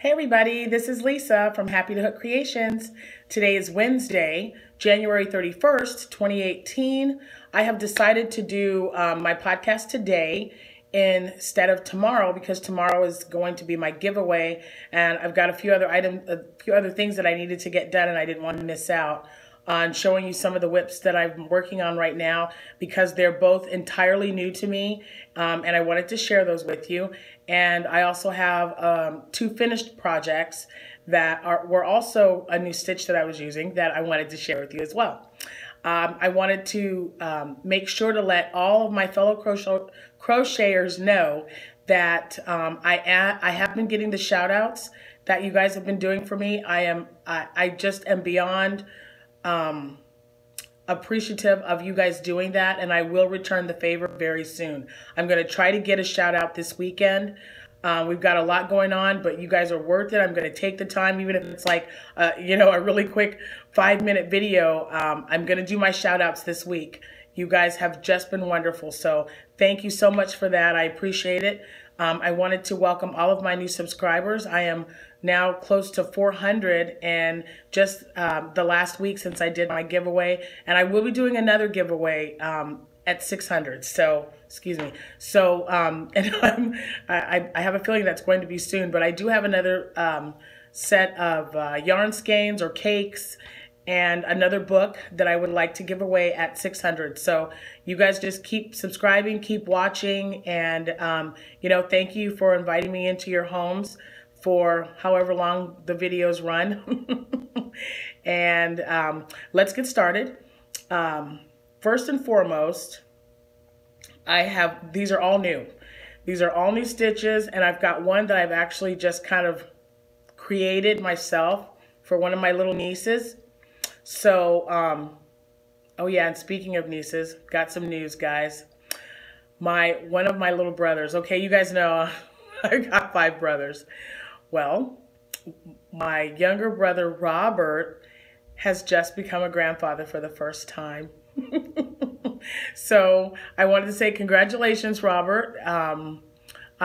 Hey everybody, this is Lisa from Happytohook Creations. Today is Wednesday, January 31st, 2018. I have decided to do my podcast today instead of tomorrow because tomorrow is going to be my giveaway, and I've got a few other things that I needed to get done, and I didn't want to miss out on showing you some of the whips that I'm working on right now because they're both entirely new to me, and I wanted to share those with you. And I also have two finished projects that were also a new stitch that I was using that I wanted to share with you as well. I wanted to make sure to let all of my fellow crocheters know that I have been getting the shout outs that you guys have been doing for me. I just am beyond appreciative of you guys doing that, and I will return the favor very soon. I'm going to try to get a shout out this weekend. We've got a lot going on, but you guys are worth it. I'm going to take the time, even if it's like a really quick 5-minute video. I'm going to do my shout outs this week. You guys have just been wonderful, so thank you so much for that. I appreciate it. I wanted to welcome all of my new subscribers. I am now close to 400, and just the last week since I did my giveaway, and I will be doing another giveaway at 600. So, excuse me. So, and I have a feeling that's going to be soon, but I do have another set of yarn skeins or cakes and another book that I would like to give away at 600. So you guys just keep subscribing, keep watching, and thank you for inviting me into your homes for however long the videos run. And let's get started. First and foremost, these are all new. These are all new stitches, and I've got one that I've actually just kind of created myself for one of my little nieces. So, oh yeah, and speaking of nieces, got some news, guys. One of my little brothers, okay, you guys know I got 5 brothers. Well, my younger brother, Robert, has just become a grandfather for the first time. So I wanted to say congratulations, Robert, on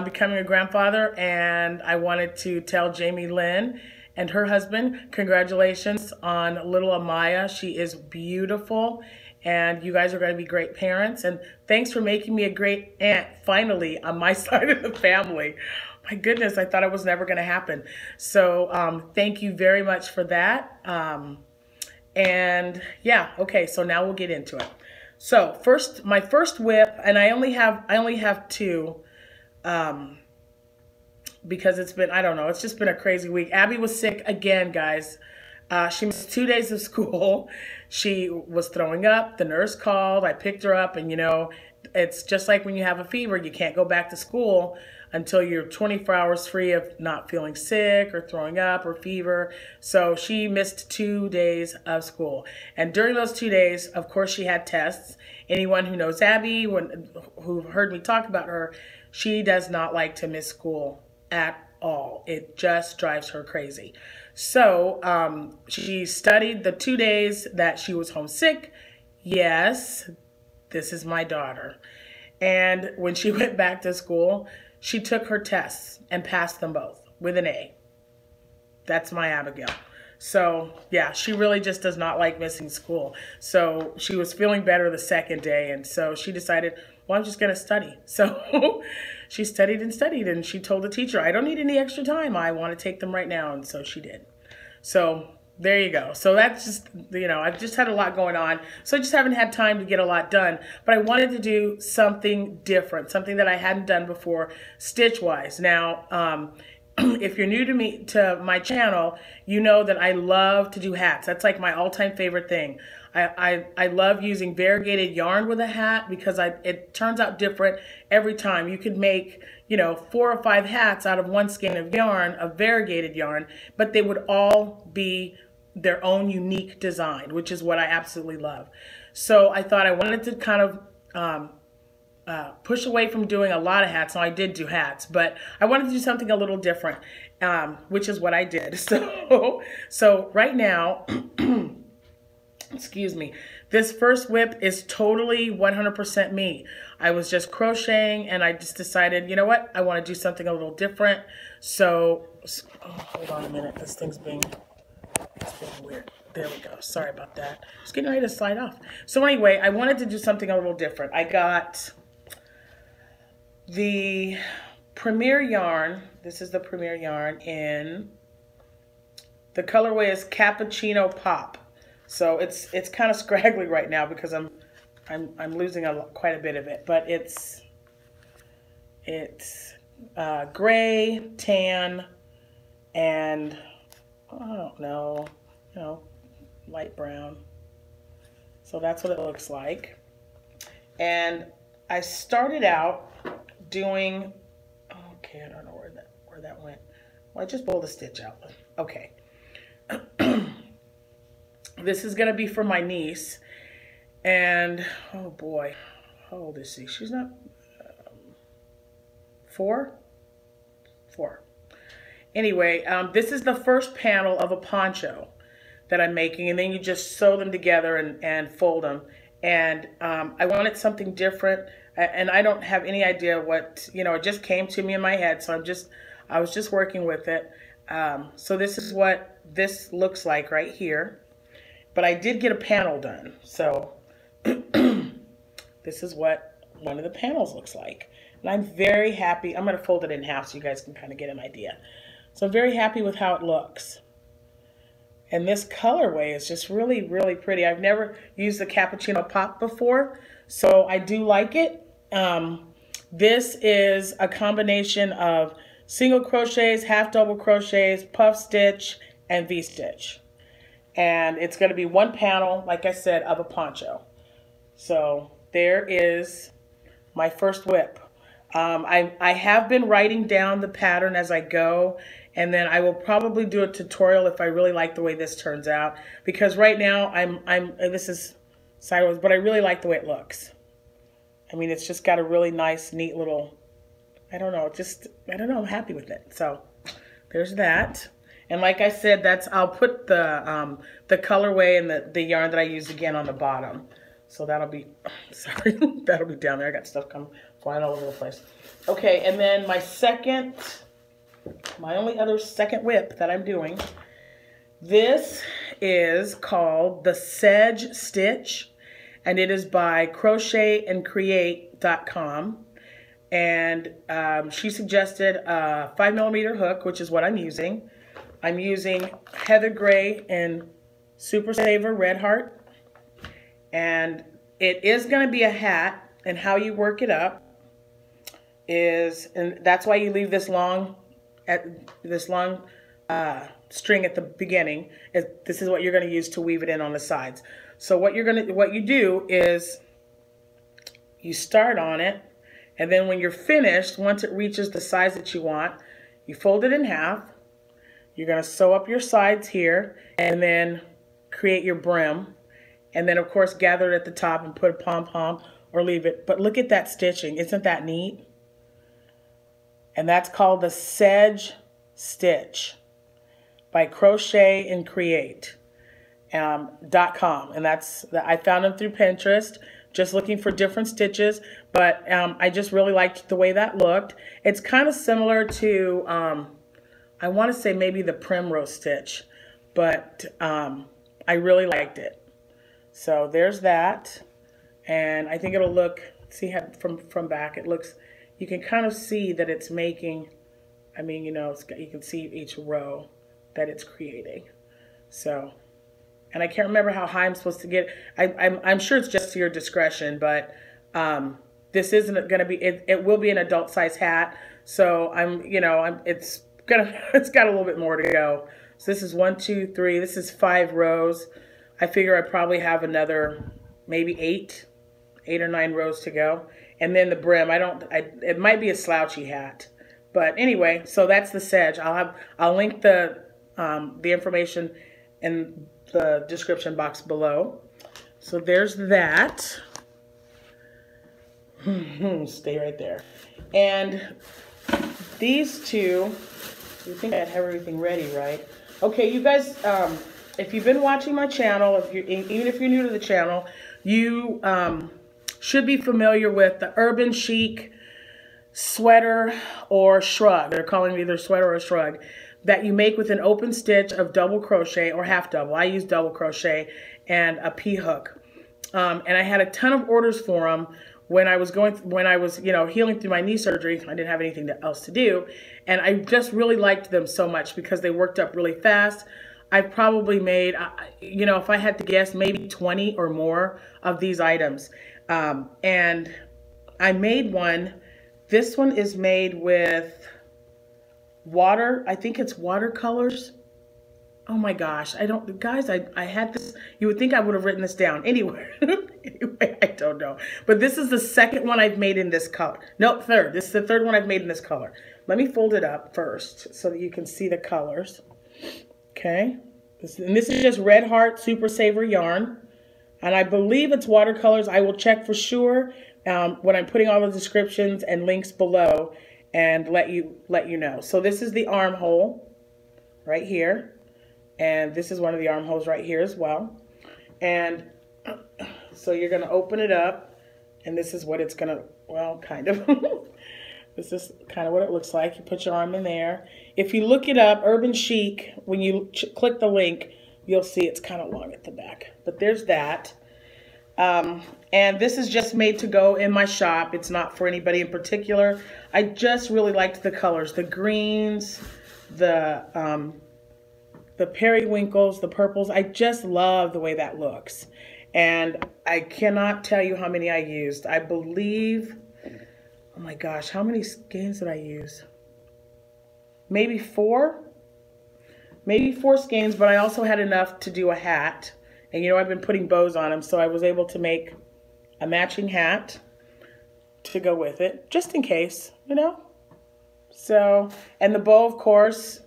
becoming a grandfather, and I wanted to tell Jamie Lynn and her husband, congratulations on little Amaya. She is beautiful, and you guys are going to be great parents. And thanks for making me a great aunt, finally, on my side of the family. My goodness, I thought it was never going to happen. So thank you very much for that. And yeah, okay, so now we'll get into it. So my first whip, and I only have 2. Because it's been, I don't know, it's just been a crazy week. Abby was sick again, guys. She missed 2 days of school. She was throwing up. The nurse called. I picked her up, and it's just like when you have a fever, you can't go back to school until you're 24 hours free of not feeling sick or throwing up or fever. So she missed 2 days of school. And during those 2 days, of course, she had tests. Anyone who knows Abby, who heard me talk about her, she does not like to miss school at all. It just drives her crazy. So she studied the 2 days that she was homesick. Yes, this is my daughter. And when she went back to school, she took her tests and passed them both with an A. That's my Abigail. So yeah, she really just does not like missing school. So she was feeling better the second day, and so she decided, well, I'm just going to study. So she studied, and she told the teacher, I don't need any extra time. I want to take them right now. And so she did. So there you go. So that's just, I've just had a lot going on. So I just haven't had time to get a lot done. But I wanted to do something different, something that I hadn't done before stitch-wise. Now, if you're new to my channel, you know that I love to do hats. That's like my all-time favorite thing. I love using variegated yarn with a hat because it turns out different every time. You could make 4 or 5 hats out of one skein of yarn, of variegated yarn, but they would all be their own unique design, which is what I absolutely love. So I thought I wanted to kind of push away from doing a lot of hats. Now I did do hats, but I wanted to do something a little different, which is what I did. So right now, excuse me, this first whip is totally 100% me. I was just crocheting and I just decided, you know what, I want to do something a little different. So, oh, hold on a minute, this thing's being weird. There we go, sorry about that. It's getting ready to slide off. So anyway, I wanted to do something a little different. I got the Premier yarn. This is the Premier yarn in, the colorway is Cappuccino Pop. So it's kind of scraggly right now because I'm losing quite a bit of it, but it's gray, tan, and I don't know, you know, light brown. So that's what it looks like. And I started out doing, okay, I don't know where that went. Well, I just pulled the stitch out. Okay. This is going to be for my niece, and oh boy, how old is she? She's not 4? Anyway, this is the first panel of a poncho that I'm making, and then you just sew them together and fold them. And I wanted something different, and I don't have any idea what, you know, it just came to me in my head, so I was just working with it. So this is what this looks like right here. But I did get a panel done, so this is what one of the panels looks like. And I'm very happy. I'm going to fold it in half so you guys can kind of get an idea. So I'm very happy with how it looks. And this colorway is just really, really pretty. I've never used the Cappuccino Pop before, so I do like it. This is a combination of single crochets, half double crochets, puff stitch, and V-stitch. And it's going to be one panel, like I said, of a poncho. So there is my first whip. I have been writing down the pattern as I go, and then I will probably do a tutorial if I really like the way this turns out. Because right now this is sideways, but I really like the way it looks. I mean, it's just got a really nice, neat little, I don't know, I'm happy with it. So there's that. And like I said, I'll put the colorway and the yarn that I use again on the bottom. So that'll be, sorry, that'll be down there. I got stuff flying all over the place. Okay, and then my only other second whip that I'm doing, this is called the Sedge Stitch, and it is by crochetandcreate.com. And she suggested a 5mm hook, which is what I'm using. I'm using Heather Gray and Super Saver Red Heart. And it is going to be a hat, and how you work it up is, and that's why you leave this long string at the beginning. This is what you're going to use to weave it in on the sides. So what you do is you start on it, and then when you're finished, once it reaches the size that you want, you fold it in half. You're going to sew up your sides here and then create your brim. And then, of course, gather it at the top and put a pom-pom or leave it. But look at that stitching. Isn't that neat? And that's called the Sedge Stitch by crochetandcreate.com. And I found them through Pinterest, just looking for different stitches. But I just really liked the way that looked. It's kind of similar to, I want to say maybe the Primrose Stitch. But I really liked it. So there's that, and I think it'll look, see how from back it looks, you can kind of see that it's making, I mean, you know, you can see each row that it's creating. So, and I can't remember how high I'm supposed to get. I'm sure it's just to your discretion, but this isn't going to be, it will be an adult size hat. So it's got a little bit more to go. So this is 1, 2, 3, this is 5 rows. I figure I probably have another maybe 8 or 9 rows to go. And then the brim, it might be a slouchy hat. But anyway, so that's the Sedge. I'll link the information in the description box below. So there's that. Stay right there. And these two, you think I'd have everything ready, right? Okay, you guys, if you've been watching my channel, even if you're new to the channel, you should be familiar with the urban chic sweater or shrug. They're calling it either sweater or shrug, that you make with an open stitch of double crochet or half double. I use double crochet and a P-hook. And I had a ton of orders for them when I was healing through my knee surgery. I didn't have anything else to do. And I just really liked them so much because they worked up really fast. I've probably made, if I had to guess, maybe 20 or more of these items. And I made one. This one is made with I think it's watercolors. Oh my gosh, guys, I had this, you would think I would have written this down. Anyway, I don't know. But this is the second one I've made in this color. No, third. This is the third one I've made in this color. Let me fold it up first so that you can see the colors. Okay. And this is just Red Heart Super Saver yarn. And I believe it's watercolors. I will check for sure when I'm putting all the descriptions and links below and let you know. So this is the armhole right here. And this is one of the armholes right here as well. And so you're going to open it up. And this is what it's going to, well, kind of. This is kind of what it looks like. You put your arm in there. If you look it up, Urban Chic, when you click the link, you'll see it's kind of long at the back. But there's that. And this is just made to go in my shop. It's not for anybody in particular. I just really liked the colors. The greens, the periwinkles, the purples. I just love the way that looks. And I cannot tell you how many I used. I believe, oh my gosh, how many skeins did I use? Maybe 4? Maybe 4 skeins, but I also had enough to do a hat. And I've been putting bows on them, so I was able to make a matching hat to go with it, just in case, So, and the bow, of course,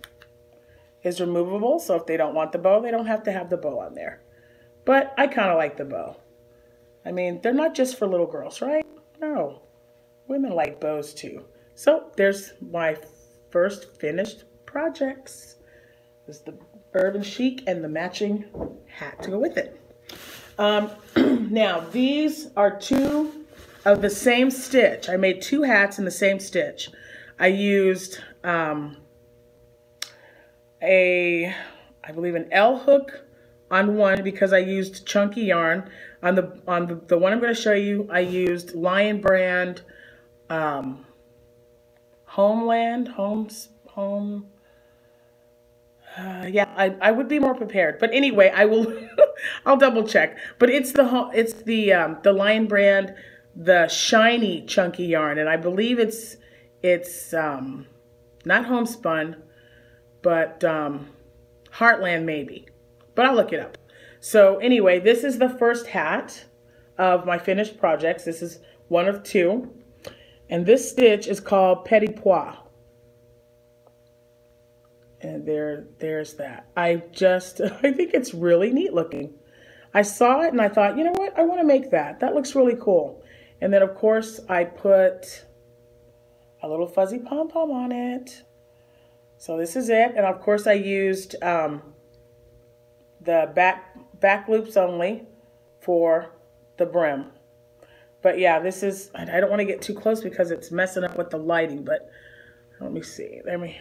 is removable, so if they don't want the bow, they don't have to have the bow on there. But I kind of like the bow. I mean, they're not just for little girls, right? No, women like bows too. So there's my first finished projects. This is the Urban Chic and the matching hat to go with it. Now, these are 2 of the same stitch. I made 2 hats in the same stitch. I used I believe an L hook on one because I used chunky yarn. On the one I'm going to show you, I used Lion Brand yeah, I would be more prepared. But anyway, I will I'll double check. But it's the Lion Brand, the shiny chunky yarn, and I believe it's not homespun, but Heartland maybe. But I'll look it up. So anyway, this is the first hat of my finished projects. This is one of 2. And this stitch is called Petit Pois. And there's that. I think it's really neat looking. I saw it and I thought, you know what? I want to make that. That looks really cool. And then, of course, I put a little fuzzy pom-pom on it. So this is it. And, of course, I used the back loops only for the brim. But, yeah, this is, I don't want to get too close because it's messing up with the lighting, but let me see. There we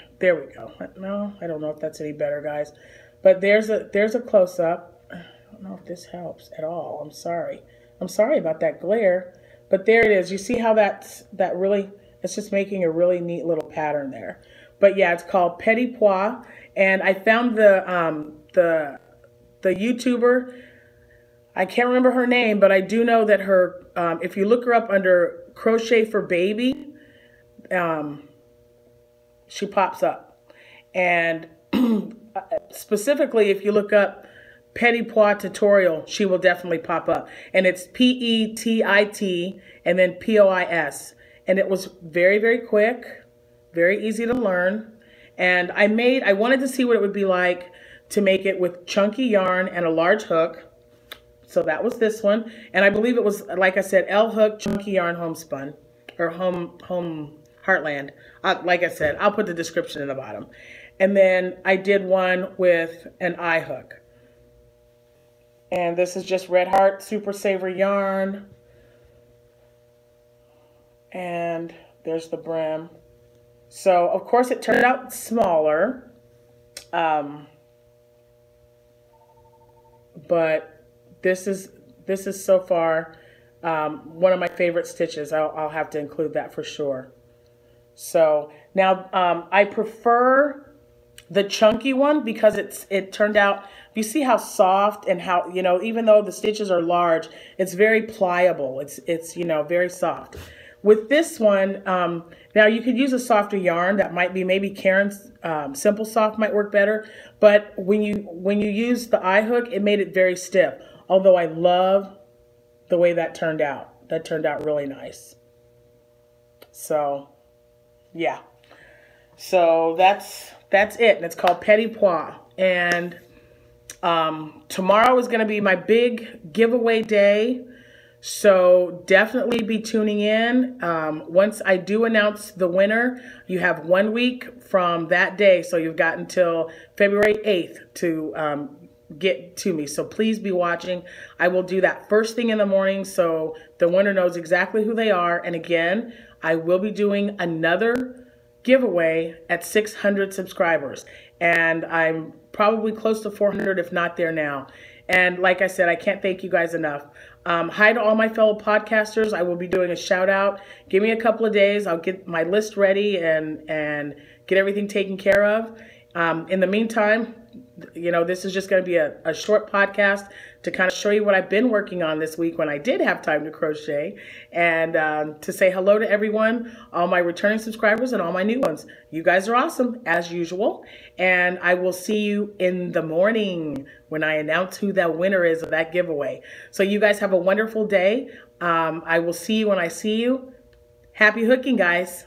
go. No, I don't know if that's any better, guys. But there's a close-up. I don't know if this helps at all. I'm sorry. I'm sorry about that glare. But there it is. You see how that really, it's just making a really neat little pattern there. But yeah, it's called Petit Pois. And I found the YouTuber. I can't remember her name, but I do know that her, if you look her up under Crochet for Baby, she pops up. And specifically, if you look up Petit Pois tutorial, she will definitely pop up. And it's P-E-T-I-T and then P-O-I-S. And it was very, very quick, very easy to learn. And I wanted to see what it would be like to make it with chunky yarn and a large hook. So that was this one. And I believe it was, like I said, L hook, chunky yarn, homespun, or home Heartland. Like I said, I'll put the description in the bottom. And then I did one with an I hook. And this is just Red Heart Super Saver yarn. And there's the brim. So, of course, it turned out smaller. But this is so far one of my favorite stitches. I'll have to include that for sure. So now I prefer the chunky one because it turned out, you see how soft and how, you know, even though the stitches are large, it's very pliable. It's you know, very soft. With this one, now you could use a softer yarn. That might be maybe Karen's Simple Soft might work better. But when you use the eye hook, it made it very stiff. Although I love the way that turned out. That turned out really nice. So, yeah. So that's it, and it's called Petit Pois. And tomorrow is going to be my big giveaway day. So definitely be tuning in. Once I do announce the winner, you have 1 week from that day. So you've got until February 8th to get to me. So please be watching. I will do that first thing in the morning so the winner knows exactly who they are. And again, I will be doing another giveaway at 600 subscribers. And I'm probably close to 400, if not there now. And like I said, I can't thank you guys enough. Hi to all my fellow podcasters. I will be doing a shout out. Give me a couple of days. I'll get my list ready and get everything taken care of. In the meantime, you know, this is just going to be a short podcast to kind of show you what I've been working on this week when I did have time to crochet, and to say hello to everyone, all my returning subscribers and all my new ones. You guys are awesome, as usual, and I will see you in the morning when I announce who that winner is of that giveaway. So you guys have a wonderful day. I will see you when I see you. Happy hooking, guys.